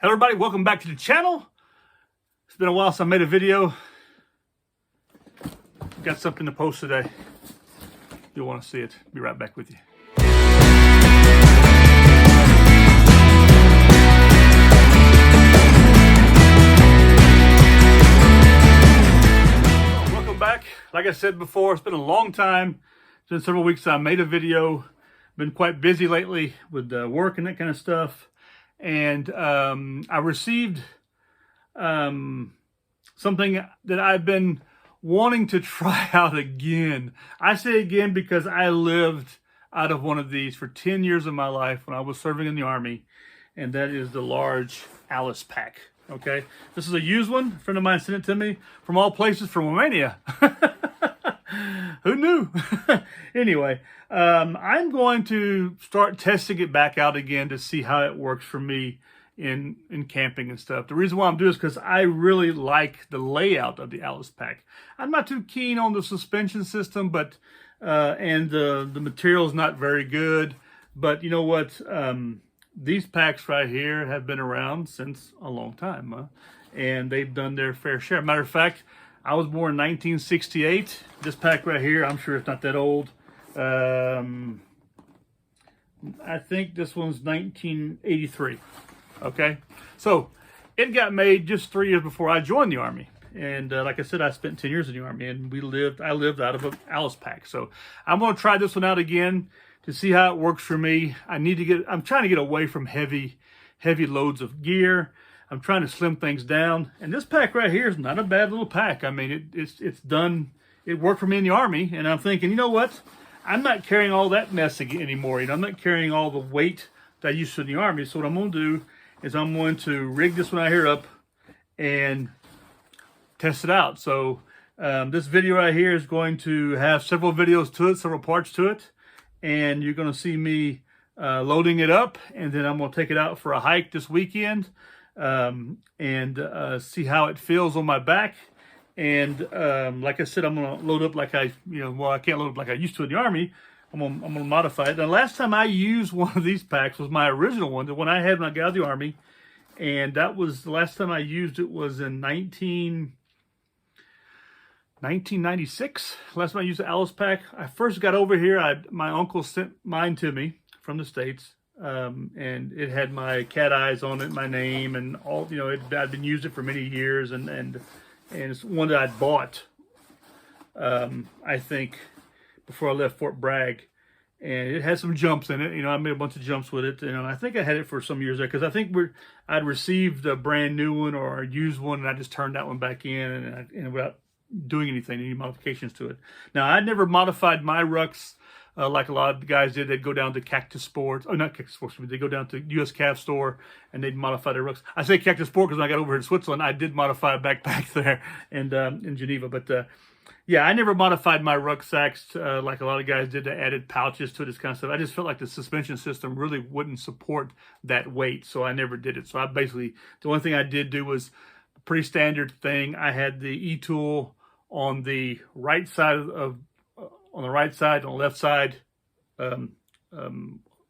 Hello everybody, welcome back to the channel. It's been a while since I made a video. Got something to post today. You'll want to see it. Be right back with you. Welcome back. Like I said before, it's been a long time. It's been several weeks since I made a video. Been quite busy lately with work and that kind of stuff. And I received something that I've been wanting to try out again. I say again because I lived out of one of these for 10 years of my life when I was serving in the Army, and that is the large ALICE pack. Okay, this is a used one. A friend of mine sent it to me from all places, from Romania. Who knew? Anyway, I'm going to start testing it back out again to see how it works for me in camping and stuff. The reason why I'm doing this is because I really like the layout of the ALICE pack. I'm not too keen on the suspension system, but and the material is not very good. But you know what? These packs right here have been around since a long time, and they've done their fair share. Matter of fact, I was born in 1968. This pack right here, I'm sure it's not that old. I think this one's 1983. Okay, so it got made just 3 years before I joined the Army. And like I said, I spent 10 years in the Army, and I lived out of an ALICE pack. So I'm going to try this one out again to see how it works for me. I'm trying to get away from heavy loads of gear. I'm trying to slim things down, and this pack right here is not a bad little pack. I mean, it's done. It worked for me in the Army, and I'm thinking, you know what? I'm not carrying all that mess anymore. You know, I'm not carrying all the weight that I used to in the Army. So what I'm going to do is I'm going to rig this one right here up and test it out. So this video right here is going to have several videos to it, several parts to it, and you're going to see me loading it up, and then I'm going to take it out for a hike this weekend. And see how it feels on my back. And like I said, I'm gonna load up like I can't load up like I used to in the Army. I'm gonna modify it. The last time I used one of these packs was my original one, the one I had when I got out of the Army, and that was the last time I used it was in 1996. Last time I used the ALICE pack. I first got over here. My uncle sent mine to me from the States. And it had my cat eyes on it, my name, and all. You know, I'd been using it for many years, and it's one that I'd bought. I think before I left Fort Bragg, and it had some jumps in it. You know, I made a bunch of jumps with it, and I think I had it for some years there because I think I'd received a brand new one or a used one, and I just turned that one back in, and without doing any modifications to it. Now, I never modified my rucks. Like a lot of the guys did. They'd go down to Cactus Sports. Oh, not Cactus Sports. They'd go down to US Calf Store and they'd modify their rucks. I say Cactus Sport because when I got over here to Switzerland, I did modify a backpack there and in Geneva. But yeah, I never modified my rucksacks like a lot of guys did. They added pouches to it, this kind of stuff. I just felt like the suspension system really wouldn't support that weight, so I never did it. So I basically, the only thing I did do was a pretty standard thing. I had the E-tool on the right side on the right side, on the left side,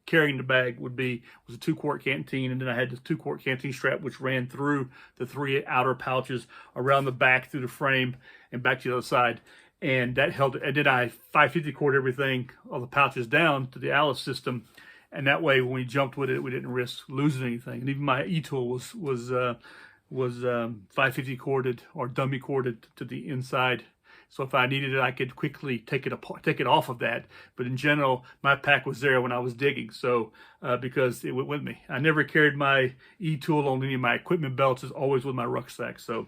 carrying the bag was a 2-quart canteen, and then I had this 2-quart canteen strap which ran through the 3 outer pouches around the back through the frame and back to the other side, and that held it. And then I 550 cord everything, all the pouches down to the ALICE system, and that way when we jumped with it, we didn't risk losing anything. And even my E-tool was 550 corded or dummy corded to the inside. So if I needed it, I could quickly take it off of that. But in general, my pack was there when I was digging, so because it went with me. I never carried my E-tool on any of my equipment belts. It's always with my rucksack. So,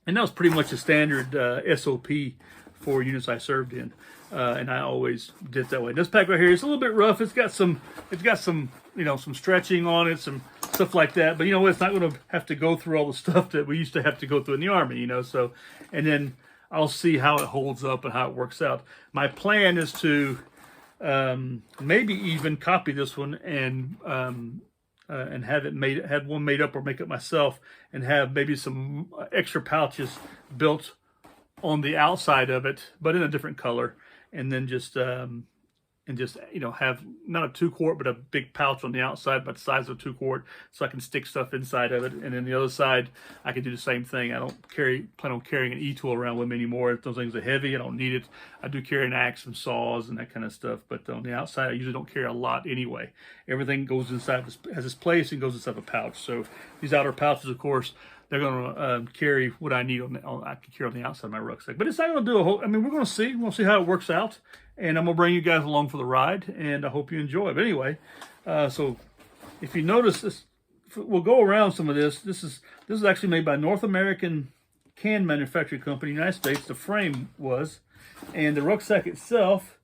and that was pretty much a standard SOP for units I served in, and I always did it that way. This pack right here is a little bit rough. It's got some some stretching on it, some stuff like that. But you know what? It's not going to have to go through all the stuff that we used to have to go through in the Army. You know, so and then I'll see how it holds up and how it works out. My plan is to maybe even copy this one and have one made up or make it myself, and have maybe some extra pouches built on the outside of it, but in a different color, and then just and just, have not a 2-quart, but a big pouch on the outside about the size of a 2-quart, so I can stick stuff inside of it. And then the other side, I can do the same thing. I don't plan on carrying an e-tool around with me anymore. Those things are heavy. I don't need it. I do carry an axe and saws and that kind of stuff, but on the outside, I usually don't carry a lot anyway. Everything goes inside, has its place and goes inside a pouch. So these outer pouches, of course, they're going to carry what I need I can carry on the outside of my rucksack. But it's not going to do a whole, we're going to see. We'll see how it works out. And I'm going to bring you guys along for the ride. And I hope you enjoy it. But anyway, so if you notice this, we'll go around some of this. This is actually made by North American Can Manufacturing Company, United States. The frame was. And the rucksack itself,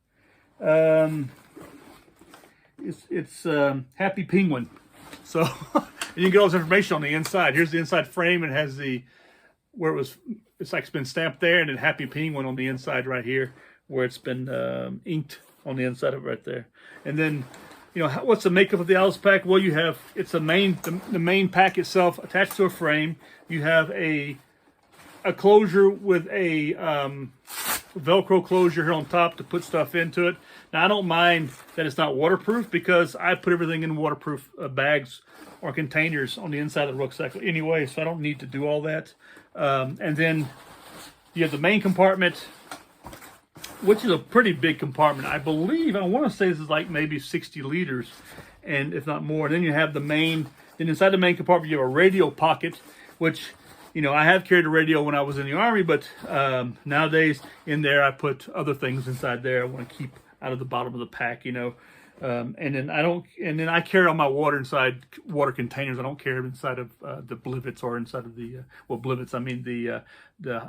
it's Happy Penguin. So you can get all this information on the inside. Here's the inside frame. It has it's like it's been stamped there, and then Happy Penguin on the inside right here, where it's been inked on the inside of it right there. And then, what's the makeup of the Alice pack? Well, it's the main pack itself attached to a frame. You have a closure with a Velcro closure here on top to put stuff into it. Now, I don't mind that it's not waterproof, because I put everything in waterproof bags or containers on the inside of the rucksack anyway, so I don't need to do all that. And then you have the main compartment, which is a pretty big compartment. I want to say this is like maybe 60 liters, and if not more. And then you have then inside the main compartment, you have a radio pocket, which, I have carried a radio when I was in the Army, but nowadays in there, I put other things inside there I want to keep out of the bottom of the pack, and then I carry all my water inside water containers. I don't carry them inside of the blivets or inside of the blivets. I mean the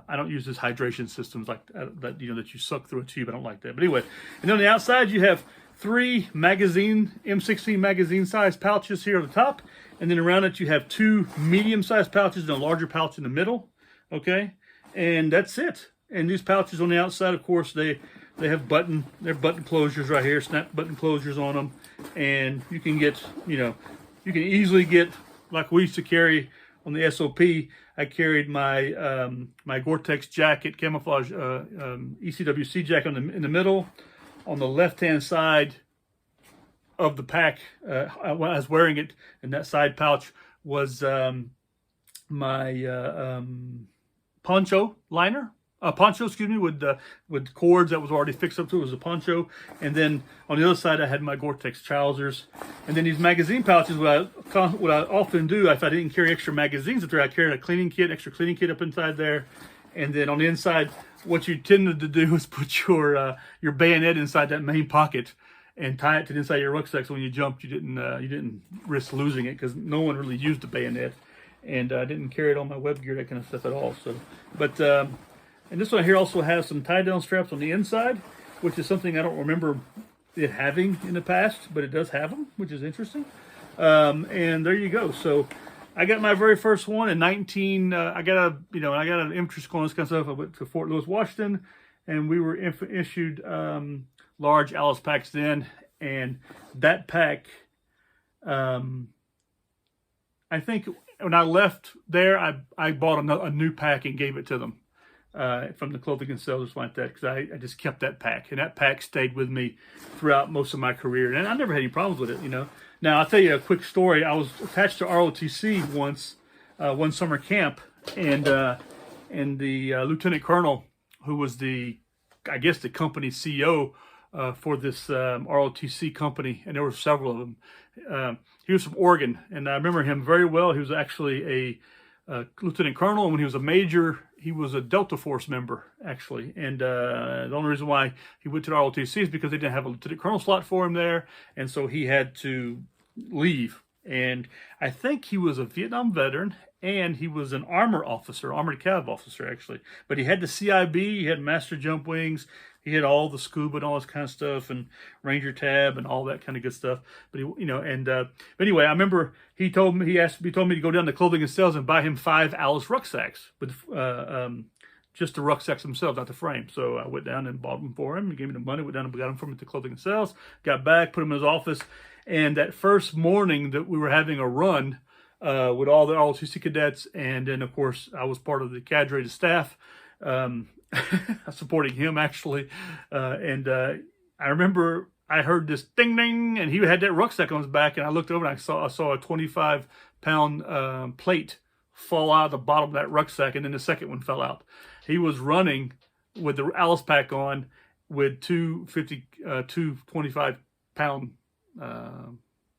I don't use this hydration systems like that that you suck through a tube. I don't like that. But anyway, and then on the outside you have 3 M16 magazine size pouches here on the top, and then around it you have 2 medium sized pouches and a larger pouch in the middle. Okay, and that's it. And these pouches on the outside, of course, they have button closures right here, snap button closures on them, and you can get, you can easily get, like we used to carry on the SOP. I carried my my Gore-Tex jacket, camouflage ECWC jacket in the middle. On the left-hand side of the pack, when I was wearing it, and that side pouch was my poncho liner. Poncho, excuse me, with cords that was already fixed up to it. Was a poncho. And then on the other side, I had my Gore-Tex trousers. And then these magazine pouches, what I often do, if I didn't carry extra magazines up there, I carried extra cleaning kit up inside there. And then on the inside, what you tended to do is put your bayonet inside that main pocket and tie it to the inside of your rucksack, so when you jumped, you didn't risk losing it, because no one really used the bayonet. And I didn't carry it on my web gear, that kind of stuff at all. So, but and this one here also has some tie-down straps on the inside, which is something I don't remember it having in the past, but it does have them, which is interesting. And there you go. So I got my very first one in I got an interest in this kind of stuff. I went to Fort Lewis, Washington, and we were issued large Alice packs then. And that pack, I think when I left there, I bought a new pack and gave it to them. From the clothing and sales, just like that, because I just kept that pack, and that pack stayed with me throughout most of my career, and I never had any problems with it, Now, I'll tell you a quick story. I was attached to ROTC once, one summer camp, and the lieutenant colonel, who was the company CEO for this ROTC company, and there were several of them. He was from Oregon, and I remember him very well. He was actually a lieutenant colonel, and when he was a major, he was a Delta Force member, actually. And the only reason why he went to the ROTC is because they didn't have a lieutenant colonel slot for him there, and so he had to leave. And I think he was a Vietnam veteran, and he was an armored cav officer, actually. But he had the CIB, he had master jump wings, he had all the scuba and all this kind of stuff, and Ranger tab and all that kind of good stuff. But but anyway, I remember he told me to go down to Clothing and Sales and buy him 5 Alice rucksacks, with just the rucksacks themselves, not the frame. So I went down and bought them for him. He gave me the money. Went down and got them from him to Clothing and Sales. Got back, put them in his office, and that first morning that we were having a run with all the ROTC cadets, and then of course I was part of the cadre, the staff. Supporting him, actually. I remember I heard this ding ding, and he had that rucksack on his back, and I looked over and I saw a 25-pound plate fall out of the bottom of that rucksack, and then the second one fell out. He was running with the Alice pack on with two 25-pound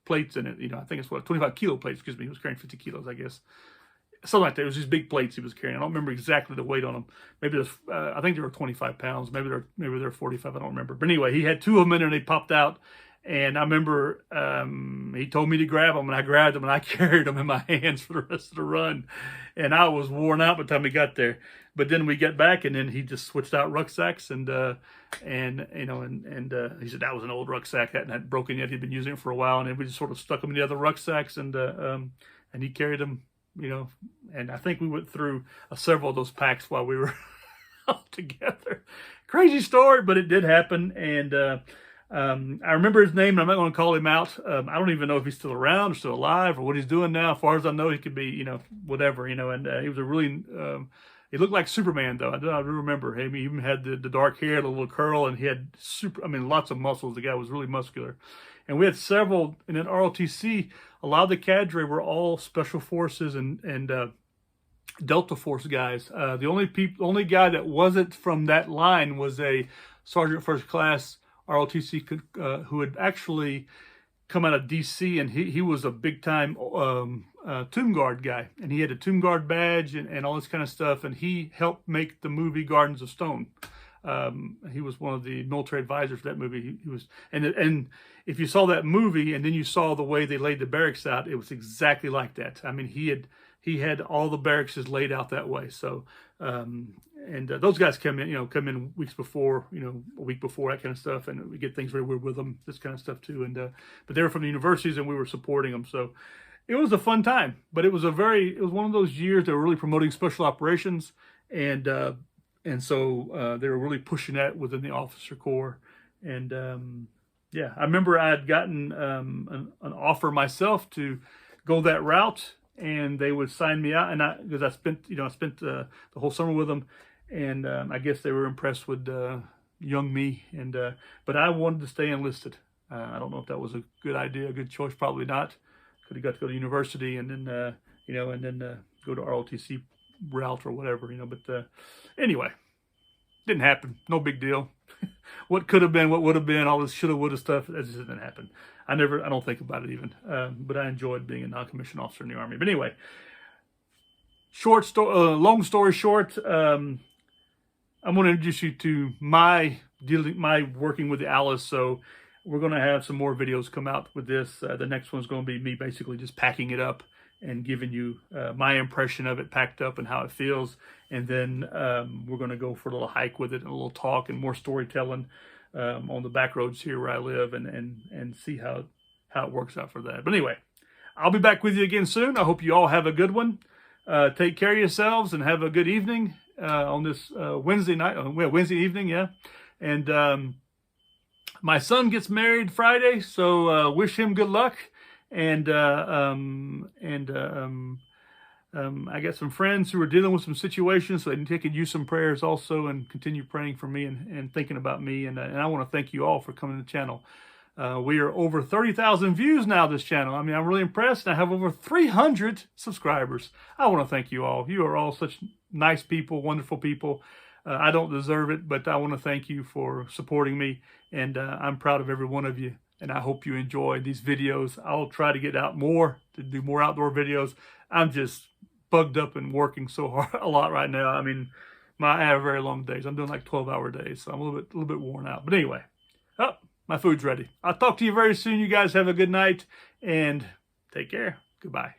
plates in it. You know, I think it's 25 kilo plates. Excuse me. He was carrying 50 kilos, I guess. Something like that. It was these big plates he was carrying. I don't remember exactly the weight on them. Maybe I think they were 25 pounds. Maybe they're 45. I don't remember. But anyway, he had two of them in there, and they popped out. And I remember he told me to grab them, and I grabbed them, and I carried them in my hands for the rest of the run. And I was worn out by the time we got there. But then we get back, and then he just switched out rucksacks, and he said that was an old rucksack that hadn't broken yet. He'd been using it for a while, and then we just sort of stuck them in the other rucksacks, and he carried them. You know, and I think we went through several of those packs while we were all together. Crazy story, but it did happen. And I remember his name, and I'm not going to call him out. I don't even know if he's still around or still alive or what he's doing now. As far as I know, he could be, you know, whatever, you know. And he was a really, he looked like Superman, though. I remember him. He even had the dark hair, the little curl, and he had lots of muscles. The guy was really muscular. And we had several, and in ROTC, a lot of the cadre were all Special Forces and Delta Force guys. The only guy that wasn't from that line was a Sergeant First Class ROTC who had actually come out of DC, and he was a big time Tomb Guard guy, and he had a Tomb Guard badge and all this kind of stuff, and he helped make the movie Gardens of Stone. He was one of the military advisors for that movie. He was, and if you saw that movie and then you saw the way they laid the barracks out, it was exactly like that. I mean, he had all the barracks laid out that way. So, those guys come in weeks before, you know, a week before, that kind of stuff, and we get things very weird with them, this kind of stuff too. And but they were from the universities, and we were supporting them. So it was a fun time. But it was one of those years they were really promoting special operations, and so they were really pushing that within the officer corps. And yeah, I remember I had gotten an offer myself to go that route, and they would sign me out. And because I spent the whole summer with them, and I guess they were impressed with young me. And but I wanted to stay enlisted. I don't know if that was a good idea, a good choice. Probably not. Could have got to go to university and then go to ROTC route or whatever, you know. But anyway, didn't happen. No big deal. What could have been, what would have been, all this shoulda, woulda stuff, that just didn't happen. I don't think about it even. But I enjoyed being a non-commissioned officer in the Army. But anyway, long story short, I'm going to introduce you to my working with the ALICE. So we're going to have some more videos come out with this. The next one's going to be me basically just packing it up and giving you my impression of it packed up and how it feels. And then we're going to go for a little hike with it and a little talk and more storytelling on the back roads here where I live and see how it works out for that. But anyway, I'll be back with you again soon. I hope you all have a good one. Take care of yourselves and have a good evening on this Wednesday evening, yeah. And my son gets married Friday, so wish him good luck. And I got some friends who are dealing with some situations, so they could use some prayers also and continue praying for me and thinking about me. And I want to thank you all for coming to the channel. We are over 30,000 views now, this channel. I mean, I'm really impressed. I have over 300 subscribers. I want to thank you all. You are all such nice people, wonderful people. I don't deserve it, but I want to thank you for supporting me. And I'm proud of every one of you. And I hope you enjoy these videos. I'll try to get out more, to do more outdoor videos. I'm just bugged up and working so hard a lot right now. I mean, I have very long days. I'm doing like 12-hour days, so I'm a little bit worn out. But anyway, my food's ready. I'll talk to you very soon. You guys have a good night and take care. Goodbye.